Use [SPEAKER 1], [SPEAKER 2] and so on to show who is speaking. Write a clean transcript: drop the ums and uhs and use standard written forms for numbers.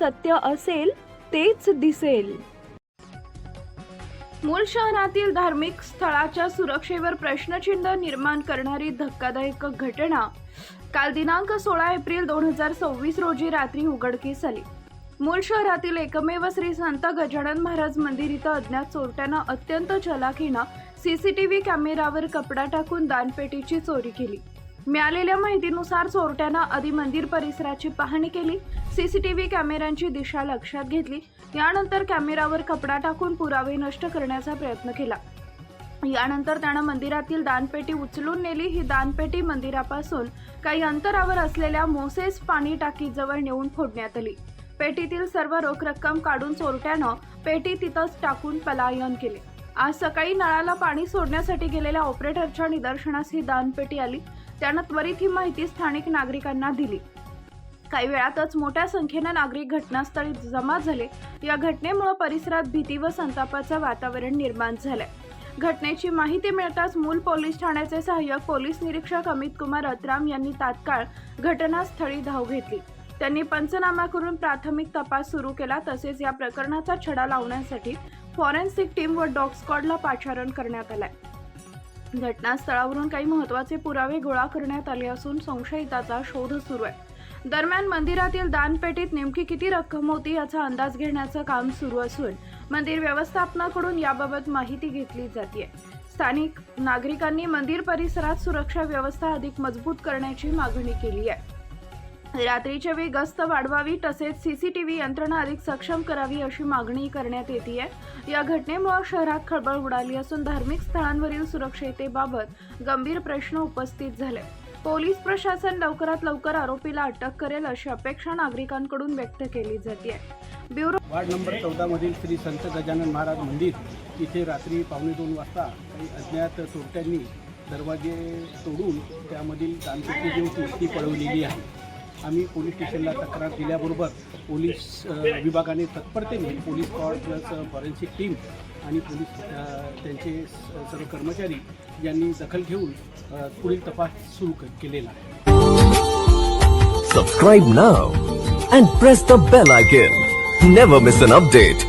[SPEAKER 1] सत्य असेल तेच दिसेल। मूळ शहरातील धार्मिक स्थळाच्या सुरक्षेवर प्रश्नचिन्ह निर्माण करणारी धक्कादायक घटना काल दिनांक 16 एप्रिल 2026 रोजी रात्री उघडकीस आली। मूळ शहरातील एकमेव श्री संत गजानन महाराज मंदिर इथं अज्ञात चोरट्यानं अत्यंत चलाखीनं सीसीटीव्ही कॅमेऱ्यावर कपडा टाकून दानपेटीची चोरी केली। मिळालेल्या माहितीनुसार चोरट्यानं आधी मंदिर परिसराची पाहणी केली, सीसीटीव्ही कॅमेऱ्यांची दिशा लक्षात घेतली। यानंतर कॅमेऱ्यावर कपडा टाकून पुरावे नष्ट करण्याचा प्रयत्न केला। यानंतर त्यानं मंदिरातील दानपेटी उचलून नेली। ही दानपेटी मंदिरापासून काही अंतरावर असलेल्या मोसेस पाणी टाकीजवळ नेऊन फोडण्यात आली। पेटीतील सर्व रोख रक्कम काढून चोरट्यानं पेटी तिथंच टाकून पलायन केले। आज सकाळी नळाला पाणी सोडण्यासाठी गेलेल्या ऑपरेटरच्या निदर्शनास ही दानपेटी आली। त्यानं त्वरित ही माहिती स्थानिक नागरिकांना दिली। काही वेळातच मोठ्या संख्येने नागरिक घटनास्थळी जमा झाले। या घटनेमुळे परिसरात भीती व संतापाचं वातावरण निर्माण झालंय। घटनेची माहिती मिळताच मूल पोलीस ठाण्याचे सहाय्यक पोलीस निरीक्षक अमित कुमार अत्राम यांनी तात्काळ घटनास्थळी धाव घेतली। त्यांनी पंचनामा करून प्राथमिक तपास सुरू केला। तसेच या प्रकरणाचा छडा लावण्यासाठी फॉरेन्सिक टीम व डॉग स्क्वॉडला पाचारण करण्यात आलाय। घटनास्थळावरून काही महत्त्वाचे पुरावे गोळा करण्यात आले असून संशयिताचा शोध सुरू आहे। दरम्यान मंदिरातील दानपेटीत नेमकी किती रक्कम होती याचा अंदाज घेण्याचं काम सुरू असून मंदिर व्यवस्थापनाकडून याबाबत माहिती घेतली जाते। स्थानिक नागरिकांनी मंदिर परिसरात सुरक्षा व्यवस्था अधिक मजबूत करण्याची मागणी केली आहे। रात्रीच्या वेळी गस्त वाढवावी तसेच सीसीटीव्ही यंत्रणा अधिक सक्षम करावी अशी मागणी करण्यात येते आहे। या घटनेमुळे शहरात खळबळ उडाली असून धार्मिक स्थळांवरील सुरक्षेबाबत गंभीर प्रश्न उपस्थित झाले। पोलीस प्रशासन लवकरात लवकर आरोपीला अटक करेल अशी अपेक्षा नागरिकांकडून व्यक्त केली जाते। ब्युरो
[SPEAKER 2] वार्ड नंबर 14 मधील श्री संत गजानन महाराज मंदिर इथे रात्री 2:15 वाजता काही अज्ञात चोरट्यांनी दरवाजे तोडून त्यामधील दानपेटी जी होती ती पळवलेली आहे। आम्ही पोलीस स्टेशनला तक्रार दिल्याबरोबर पोलीस विभागाने तत्परतेने police squad plus forensic team आणि पोलीस त्यांचे सर्व कर्मचारी यांनी दखल घेऊन पुढील तपास सुरू केलेला आहे।
[SPEAKER 3] Subscribe now and press the bell icon. Never miss an update.